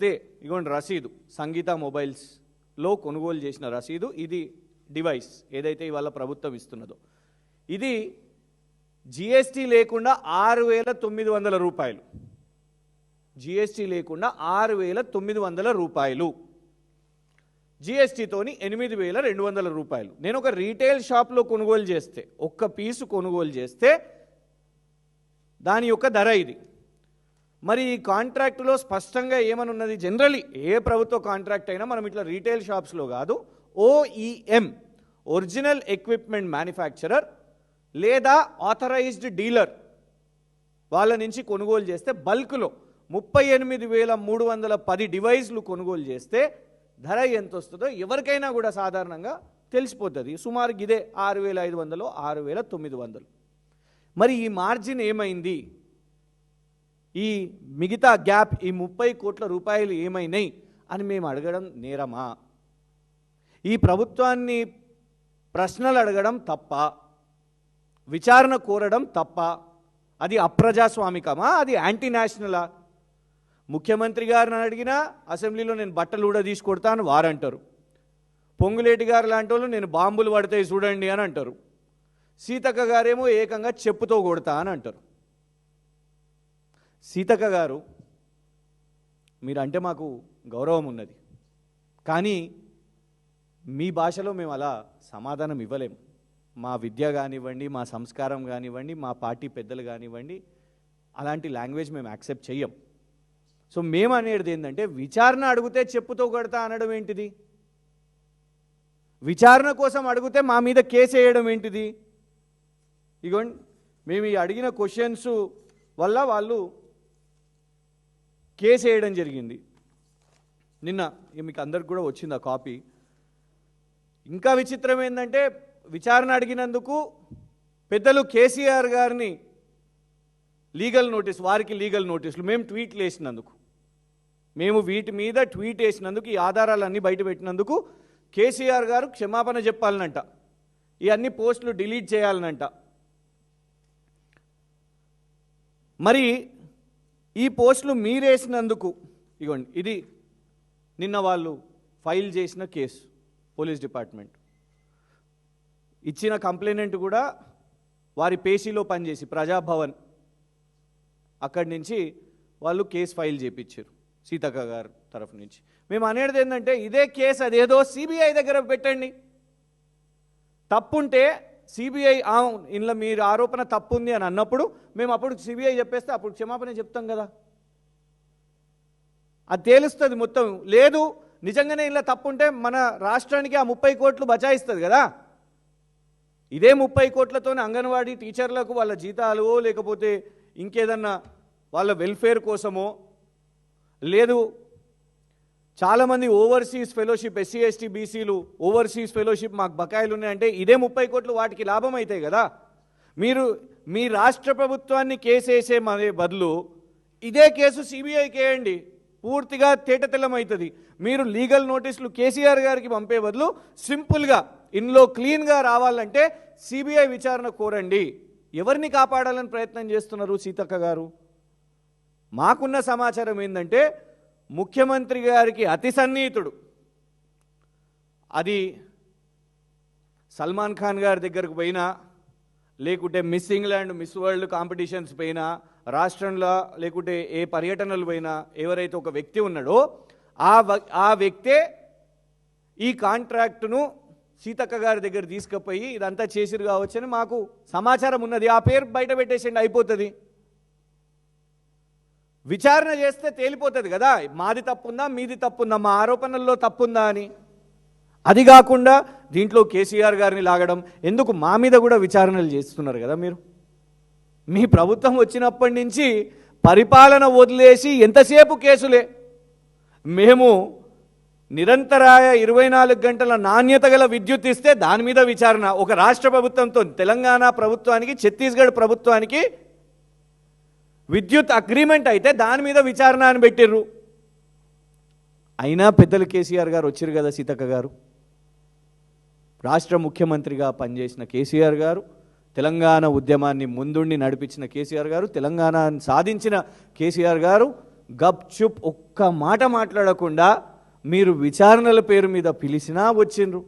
చేస్తే ఇగోండి రసీదు, సంగీత మొబైల్స్లో కొనుగోలు చేసిన రసీదు. ఇది డివైస్ ఏదైతే ఇవాళ ప్రభుత్వం ఇస్తున్నదో, ఇది జిఎస్టీ లేకుండా 6,900 రూపాయలు. జిఎస్టీ లేకుండా 6,900 రూపాయలు, జిఎస్టీతోని 8,200 రూపాయలు. నేను ఒక రీటైల్ షాప్లో కొనుగోలు చేస్తే, ఒక్క పీసు కొనుగోలు చేస్తే దాని యొక్క ధర ఇది. మరి ఈ కాంట్రాక్టులో స్పష్టంగా ఏమనున్నది? జనరలీ ఏ ప్రభుత్వ కాంట్రాక్ట్ అయినా మనం ఇట్లా రీటైల్ షాప్స్లో కాదు, OEM ఒరిజినల్ ఎక్విప్మెంట్ మ్యానుఫ్యాక్చరర్ లేదా ఆథరైజ్డ్ డీలర్ వాళ్ళ నుంచి కొనుగోలు చేస్తే బల్క్లో 38,310 డివైస్లు కొనుగోలు చేస్తే ధర ఎంత వస్తుందో ఎవరికైనా కూడా సాధారణంగా తెలిసిపోతుంది. సుమారు ఇదే 6,500, 6,900. మరి ఈ మార్జిన్ ఏమైంది? ఈ మిగతా గ్యాప్, ఈ 30 కోట్ల రూపాయలు ఏమైనాయి అని మేము అడగడం నేరమా? ఈ ప్రభుత్వాన్ని ప్రశ్నలు అడగడం తప్ప, విచారణ కోరడం తప్ప? అది అప్రజాస్వామికమా? అది యాంటీ నేషనలా? ముఖ్యమంత్రి గారిని అడిగినా అసెంబ్లీలో నేను బట్టలు కూడా తీసుకొడతాను వారంటారు. పొంగులేటి గారు లాంటి వాళ్ళు నేను బాంబులు పడతాయి చూడండి అని అంటారు. సీతక్క గారేమో ఏకంగా చెప్పుతో కొడతా అని అంటారు. సీతక్క గారు, మీరంటే మాకు గౌరవం ఉన్నది, కానీ మీ భాషలో మేము అలా సమాధానం ఇవ్వలేము. మా విద్య కానివ్వండి, మా సంస్కారం కానివ్వండి, మా పార్టీ పెద్దలు కానివ్వండి, అలాంటి లాంగ్వేజ్ మేము యాక్సెప్ట్ చెయ్యం. సో మేము అనేది ఏంటంటే, విచారణ అడిగితే చెప్పుతో కొడతా అనడం ఏంటిది? విచారణ కోసం అడిగితే మా మీద కేసు వేయడం ఏంటిది? ఇగోండి, మేము ఈ అడిగిన క్వశ్చన్స్ వల్ల వాళ్ళు కేసు వేయడం జరిగింది. నిన్న మీకు అందరికి కూడా వచ్చింది ఆ కాపీ. ఇంకా విచిత్రం ఏంటంటే, విచారణ అడిగినందుకు పెద్దలు కేసీఆర్ గారిని లీగల్ నోటీస్, వారికి లీగల్ నోటీసులు, మేము ట్వీట్లు వేసినందుకు, మేము వీటి మీద ట్వీట్ వేసినందుకు, ఈ ఆధారాలన్నీ బయట పెట్టినందుకు కేసీఆర్ గారు క్షమాపణ చెప్పాలనంట, ఈ అన్ని పోస్టులు డిలీట్ చేయాలనంట. మరి ఈ పోస్టులు మీరేసినందుకు ఇగోండి, ఇది నిన్న వాళ్ళు ఫైల్ చేసిన కేసు. పోలీస్ డిపార్ట్మెంట్ ఇచ్చిన కంప్లైంట్ కూడా వారి పేషీలో పనిచేసి ప్రజాభవన్ అక్కడి నుంచి వాళ్ళు కేసు ఫైల్ చేయించారు సీతక్క గారు తరఫు నుంచి. మేము అనేది ఏంటంటే, ఇదే కేసు అదేదో సిబిఐ దగ్గర పెట్టండి. తప్పుంటే సిబిఐ ఇందులో మీరు ఆరోపణ తప్పు ఉంది అని అన్నప్పుడు మేము అప్పుడు సిబిఐ చెప్పేస్తే అప్పుడు క్షమాపణ చెప్తాం కదా, అది తేలుస్తుంది మొత్తం. లేదు నిజంగానే ఇలా తప్పుంటే మన రాష్ట్రానికి ఆ 30 కోట్లు బచాయిస్తుంది కదా. ఇదే 30 కోట్లతోనే అంగన్వాడీ టీచర్లకు వాళ్ళ జీతాలు, లేకపోతే ఇంకేదన్నా వాళ్ళ వెల్ఫేర్ కోసమో, లేదు చాలామంది ఓవర్సీస్ ఫెలోషిప్, ఎస్సీ ఎస్టీ బీసీలు ఓవర్సీస్ ఫెలోషిప్ మాకు బకాయిలు ఉన్నాయంటే ఇదే 30 కోట్లు వాటికి లాభం అవుతాయి కదా. మీరు మీ రాష్ట్ర ప్రభుత్వాన్ని కేసేసే బదులు ఇదే కేసు సిబిఐకి వేయండి, పూర్తిగా తేటతెల్లమవుతుంది. మీరు లీగల్ నోటీసులు కేసీఆర్ గారికి పంపే బదులు సింపుల్గా ఇందులో క్లీన్గా రావాలంటే సిబిఐ విచారణ కోరండి. ఎవరిని కాపాడాలని ప్రయత్నం చేస్తున్నారు సీతక్క గారు? మాకున్న సమాచారం ఏంటంటే, ముఖ్యమంత్రి గారికి అతి సన్నిహితుడు, అది సల్మాన్ ఖాన్ గారి దగ్గరకు పోయినా, లేకుంటే miss England, miss world competitions పోయినా, రాష్ట్రంలో లేకుంటే ఏ పర్యటనలు పోయినా ఎవరైతే ఒక వ్యక్తి ఉన్నాడో ఆ వ్యక్తే ఈ కాంట్రాక్టును సీతక్క గారి దగ్గర తీసుకుపోయి ఇదంతా చేసిరు కావచ్చని మాకు సమాచారం ఉన్నది. ఆ పేరు బయట పెట్టేసిండి, అయిపోతుంది. విచారణ చేస్తే తేలిపోతుంది కదా, మాది తప్పుందా మీది తప్పుందా, మా ఆరోపణల్లో తప్పుందా అని. అది కాకుండా దీంట్లో కేసీఆర్ గారిని లాగడం ఎందుకు? మా మీద కూడా విచారణలు చేస్తున్నారు కదా మీరు. మీ ప్రభుత్వం వచ్చినప్పటి నుంచి పరిపాలన వదిలేసి ఎంతసేపు కేసులే. మేము నిరంతరాయ 24 గంటల నాణ్యత గల విద్యుత్ ఇస్తే దాని మీద విచారణ. ఒక రాష్ట్ర ప్రభుత్వంతో, తెలంగాణ ప్రభుత్వానికి ఛత్తీస్గఢ్ ప్రభుత్వానికి విద్యుత్ అగ్రిమెంట్ అయితే దాని మీద విచారణ అని పెట్టిర్రు. అయినా పెద్దలు కేసీఆర్ గారు వచ్చారు కదా. సీతక్క గారు రాష్ట్ర ముఖ్యమంత్రిగా పనిచేసిన కేసీఆర్ గారు, తెలంగాణ ఉద్యమాన్ని ముందుండి నడిపించిన కేసీఆర్ గారు, తెలంగాణను సాధించిన కేసీఆర్ గారు గప్ చుప్ ఒక్క మాట మాట్లాడకుండా మీరు విచారణల పేరు మీద పిలిచినా వచ్చిండ్రు.